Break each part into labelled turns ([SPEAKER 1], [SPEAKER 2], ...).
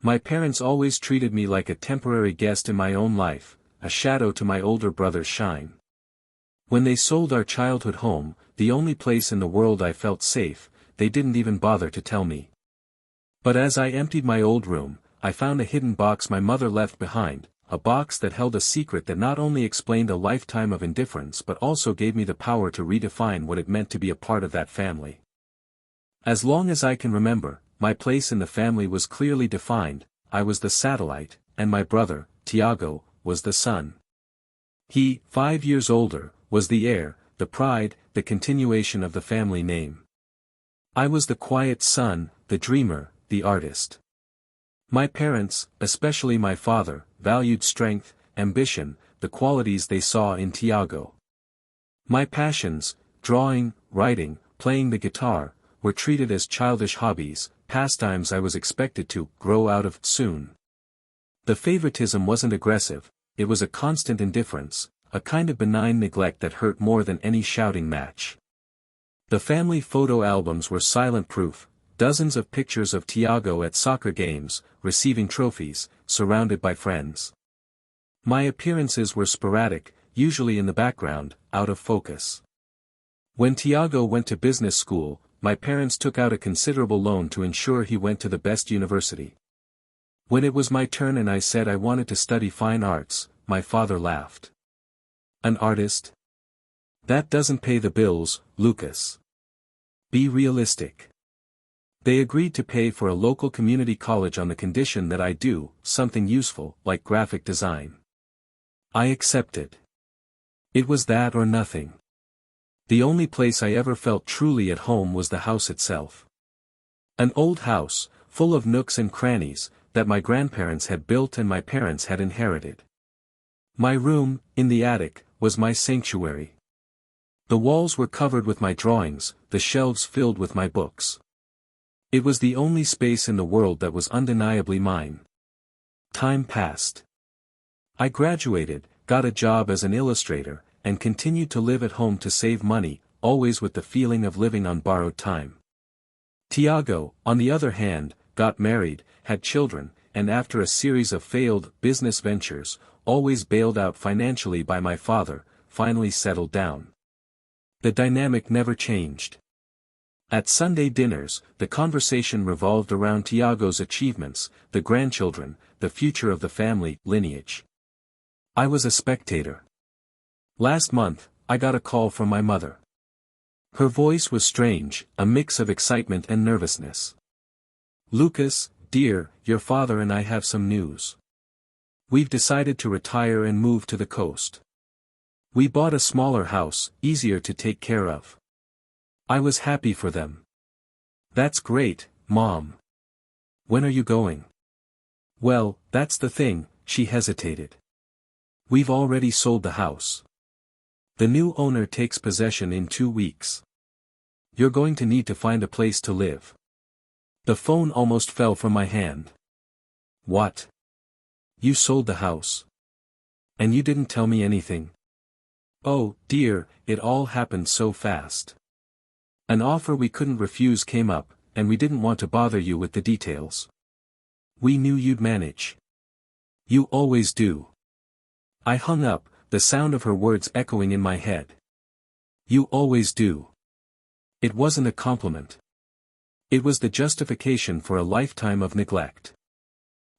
[SPEAKER 1] My parents always treated me like a temporary guest in my own life, a shadow to my older brother's shine. When they sold our childhood home, the only place in the world I felt safe, they didn't even bother to tell me. But as I emptied my old room, I found a hidden box my mother left behind, a box that held a secret that not only explained a lifetime of indifference but also gave me the power to redefine what it meant to be a part of that family. As long as I can remember, my place in the family was clearly defined. I was the satellite, and my brother, Tiago, was the sun. He, 5 years older, was the heir, the pride, the continuation of the family name. I was the quiet son, the dreamer, the artist. My parents, especially my father, valued strength, ambition, the qualities they saw in Tiago. My passions, drawing, writing, playing the guitar, were treated as childish hobbies, pastimes I was expected to grow out of soon. The favoritism wasn't aggressive, it was a constant indifference, a kind of benign neglect that hurt more than any shouting match. The family photo albums were silent proof, dozens of pictures of Tiago at soccer games, receiving trophies, surrounded by friends. My appearances were sporadic, usually in the background, out of focus. When Tiago went to business school, my parents took out a considerable loan to ensure he went to the best university. When it was my turn and I said I wanted to study fine arts, my father laughed. An artist? That doesn't pay the bills, Lucas. Be realistic. They agreed to pay for a local community college on the condition that I do something useful, like graphic design. I accepted. It was that or nothing. The only place I ever felt truly at home was the house itself. An old house, full of nooks and crannies, that my grandparents had built and my parents had inherited. My room, in the attic, was my sanctuary. The walls were covered with my drawings, the shelves filled with my books. It was the only space in the world that was undeniably mine. Time passed. I graduated, got a job as an illustrator, and continued to live at home to save money, always with the feeling of living on borrowed time. Tiago, on the other hand, got married, had children, and after a series of failed business ventures, always bailed out financially by my father, finally settled down. The dynamic never changed. At Sunday dinners, the conversation revolved around Tiago's achievements, the grandchildren, the future of the family lineage. I was a spectator. Last month, I got a call from my mother. Her voice was strange, a mix of excitement and nervousness. Lucas, dear, your father and I have some news. We've decided to retire and move to the coast. We bought a smaller house, easier to take care of. I was happy for them. That's great, Mom. When are you going? Well, that's the thing, she hesitated. We've already sold the house. The new owner takes possession in 2 weeks. You're going to need to find a place to live. The phone almost fell from my hand. What? You sold the house? And you didn't tell me anything? Oh, dear, it all happened so fast. An offer we couldn't refuse came up, and we didn't want to bother you with the details. We knew you'd manage. You always do. I hung up, the sound of her words echoing in my head. You always do. It wasn't a compliment. It was the justification for a lifetime of neglect.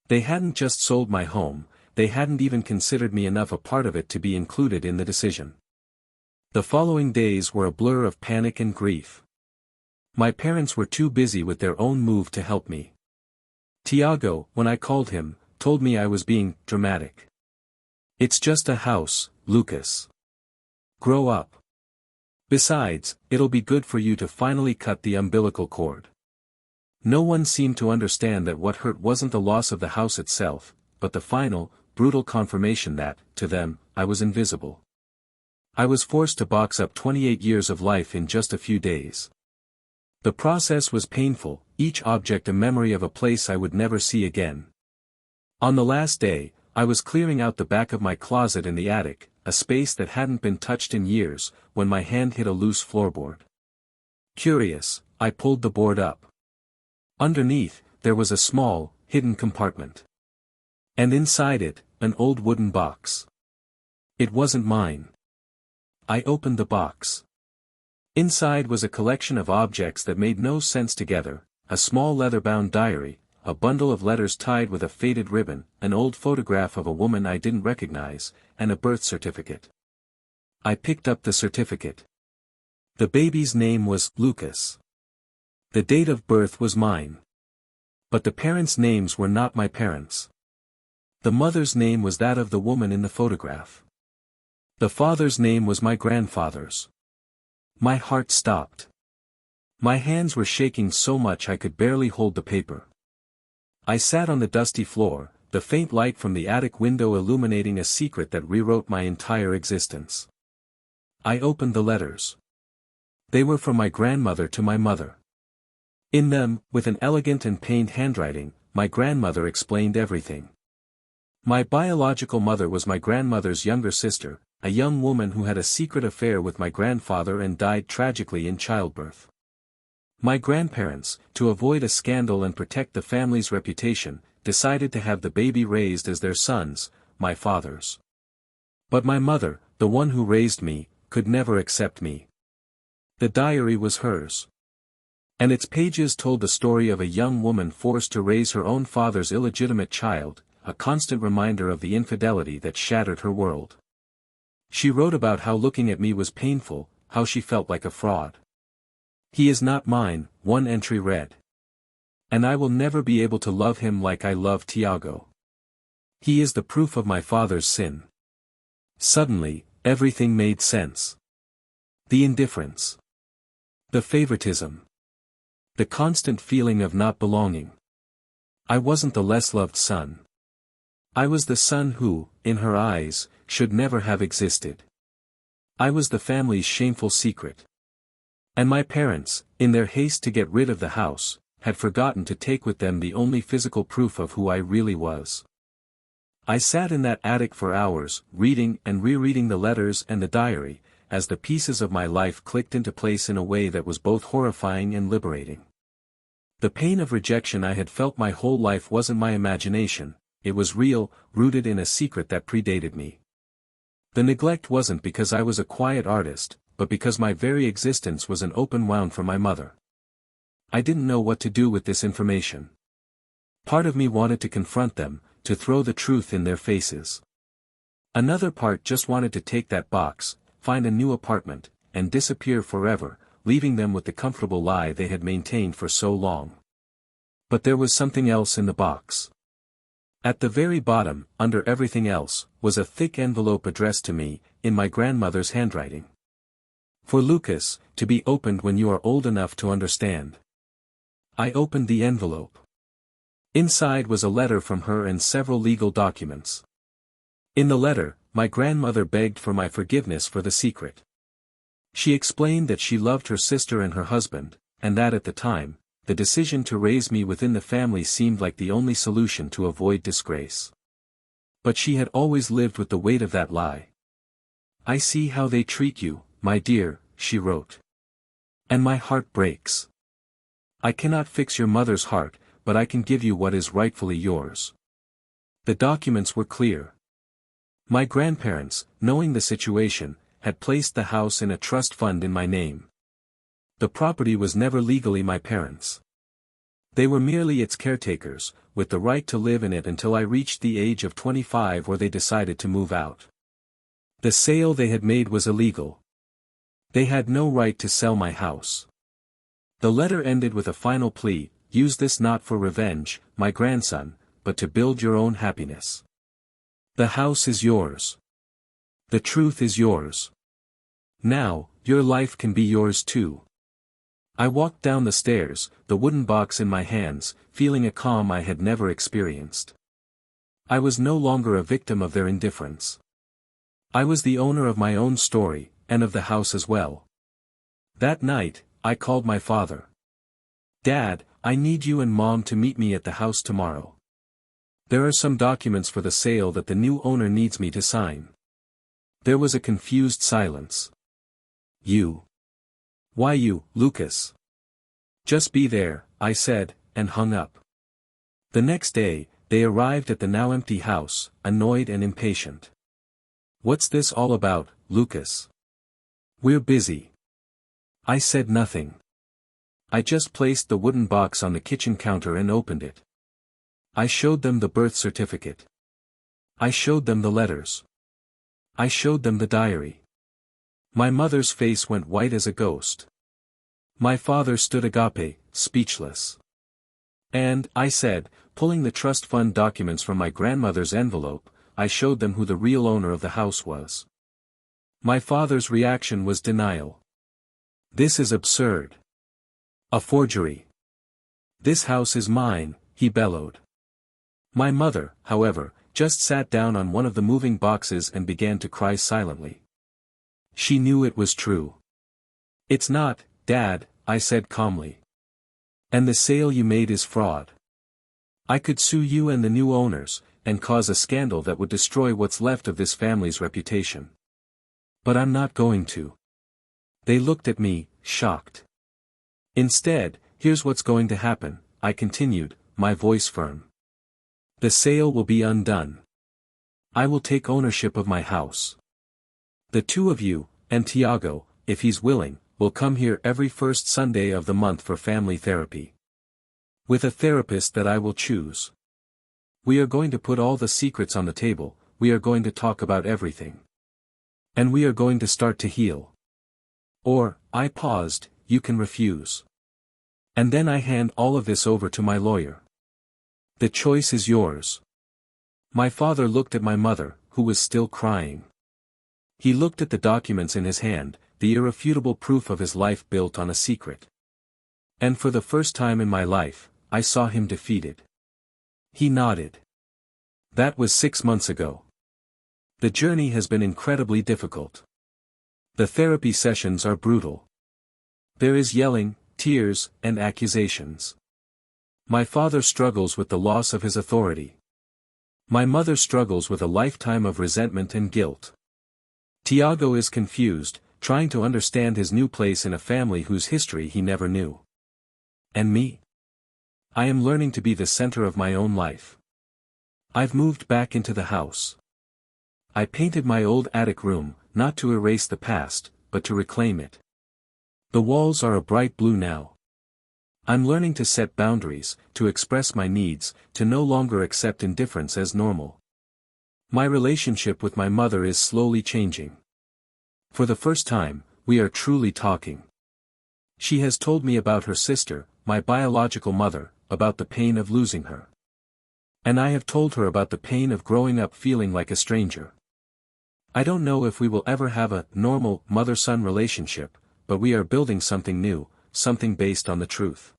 [SPEAKER 1] They hadn't just sold my home, they hadn't even considered me enough a part of it to be included in the decision. The following days were a blur of panic and grief. My parents were too busy with their own move to help me. Tiago, when I called him, told me I was being dramatic. It's just a house, Lucas. Grow up. Besides, it'll be good for you to finally cut the umbilical cord. No one seemed to understand that what hurt wasn't the loss of the house itself, but the final, brutal confirmation that, to them, I was invisible. I was forced to box up 28 years of life in just a few days. The process was painful, each object a memory of a place I would never see again. On the last day, I was clearing out the back of my closet in the attic, a space that hadn't been touched in years, when my hand hit a loose floorboard. Curious, I pulled the board up. Underneath, there was a small, hidden compartment. And inside it, an old wooden box. It wasn't mine. I opened the box. Inside was a collection of objects that made no sense together, a small leather-bound diary, a bundle of letters tied with a faded ribbon, an old photograph of a woman I didn't recognize, and a birth certificate. I picked up the certificate. The baby's name was Lucas. The date of birth was mine. But the parents' names were not my parents. The mother's name was that of the woman in the photograph. The father's name was my grandfather's. My heart stopped. My hands were shaking so much I could barely hold the paper. I sat on the dusty floor, the faint light from the attic window illuminating a secret that rewrote my entire existence. I opened the letters. They were from my grandmother to my mother. In them, with an elegant and pained handwriting, my grandmother explained everything. My biological mother was my grandmother's younger sister, a young woman who had a secret affair with my grandfather and died tragically in childbirth. My grandparents, to avoid a scandal and protect the family's reputation, decided to have the baby raised as their sons, my father's. But my mother, the one who raised me, could never accept me. The diary was hers. And its pages told the story of a young woman forced to raise her own father's illegitimate child, a constant reminder of the infidelity that shattered her world. She wrote about how looking at me was painful, how she felt like a fraud. "He is not mine," one entry read. "And I will never be able to love him like I love Tiago. He is the proof of my father's sin." Suddenly, everything made sense. The indifference. The favoritism. The constant feeling of not belonging. I wasn't the less loved son. I was the son who, in her eyes, should never have existed. I was the family's shameful secret. And my parents, in their haste to get rid of the house, had forgotten to take with them the only physical proof of who I really was. I sat in that attic for hours, reading and rereading the letters and the diary, as the pieces of my life clicked into place in a way that was both horrifying and liberating. The pain of rejection I had felt my whole life wasn't my imagination, it was real, rooted in a secret that predated me. The neglect wasn't because I was a quiet artist, but because my very existence was an open wound for my mother. I didn't know what to do with this information. Part of me wanted to confront them, to throw the truth in their faces. Another part just wanted to take that box, find a new apartment, and disappear forever, leaving them with the comfortable lie they had maintained for so long. But there was something else in the box. At the very bottom, under everything else, was a thick envelope addressed to me, in my grandmother's handwriting. "For Lucas, to be opened when you are old enough to understand." I opened the envelope. Inside was a letter from her and several legal documents. In the letter, my grandmother begged for my forgiveness for the secret. She explained that she loved her sister and her husband, and that at the time, the decision to raise me within the family seemed like the only solution to avoid disgrace. But she had always lived with the weight of that lie. "I see how they treat you, my dear," she wrote. "And my heart breaks. I cannot fix your mother's heart, but I can give you what is rightfully yours." The documents were clear. My grandparents, knowing the situation, had placed the house in a trust fund in my name. The property was never legally my parents'. They were merely its caretakers, with the right to live in it until I reached the age of 25 or they decided to move out. The sale they had made was illegal. They had no right to sell my house. The letter ended with a final plea: "Use this not for revenge, my grandson, but to build your own happiness. The house is yours. The truth is yours. Now, your life can be yours too." I walked down the stairs, the wooden box in my hands, feeling a calm I had never experienced. I was no longer a victim of their indifference. I was the owner of my own story, and of the house as well. That night, I called my father. "Dad, I need you and Mom to meet me at the house tomorrow. There are some documents for the sale that the new owner needs me to sign." There was a confused silence. "You? Why you, Lucas?" "Just be there," I said, and hung up. The next day, they arrived at the now empty house, annoyed and impatient. "What's this all about, Lucas?" "We're busy." I said nothing. I just placed the wooden box on the kitchen counter and opened it. I showed them the birth certificate. I showed them the letters. I showed them the diary. My mother's face went white as a ghost. My father stood agape, speechless. "And," I said, pulling the trust fund documents from my grandmother's envelope, I showed them who the real owner of the house was. My father's reaction was denial. "This is absurd. A forgery. This house is mine," he bellowed. My mother, however, just sat down on one of the moving boxes and began to cry silently. She knew it was true. "It's not, Dad," I said calmly. "And the sale you made is fraud. I could sue you and the new owners, and cause a scandal that would destroy what's left of this family's reputation. But I'm not going to." They looked at me, shocked. "Instead, here's what's going to happen," I continued, my voice firm. "The sale will be undone. I will take ownership of my house. The two of you, and Tiago, if he's willing, will come here every first Sunday of the month for family therapy. With a therapist that I will choose. We are going to put all the secrets on the table, we are going to talk about everything. And we are going to start to heal. Or," I paused, "you can refuse. And then I hand all of this over to my lawyer. The choice is yours." My father looked at my mother, who was still crying. He looked at the documents in his hand, the irrefutable proof of his life built on a secret. And for the first time in my life, I saw him defeated. He nodded. "That was 6 months ago. The journey has been incredibly difficult. The therapy sessions are brutal. There is yelling, tears, and accusations. My father struggles with the loss of his authority. My mother struggles with a lifetime of resentment and guilt. Tiago is confused, trying to understand his new place in a family whose history he never knew. And me? I am learning to be the center of my own life. I've moved back into the house. I painted my old attic room, not to erase the past, but to reclaim it. The walls are a bright blue now. I'm learning to set boundaries, to express my needs, to no longer accept indifference as normal. My relationship with my mother is slowly changing. For the first time, we are truly talking. She has told me about her sister, my biological mother, about the pain of losing her. And I have told her about the pain of growing up feeling like a stranger. I don't know if we will ever have a normal mother-son relationship, but we are building something new, something based on the truth.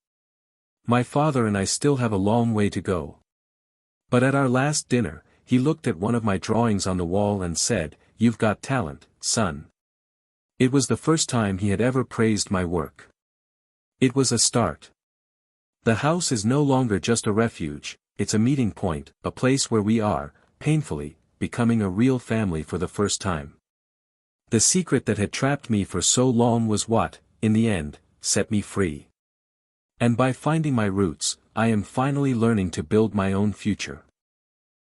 [SPEAKER 1] My father and I still have a long way to go. But at our last dinner, he looked at one of my drawings on the wall and said, "You've got talent, son." It was the first time he had ever praised my work. It was a start. The house is no longer just a refuge, it's a meeting point, a place where we are, painfully, becoming a real family for the first time. The secret that had trapped me for so long was what, in the end, set me free. And by finding my roots, I am finally learning to build my own future.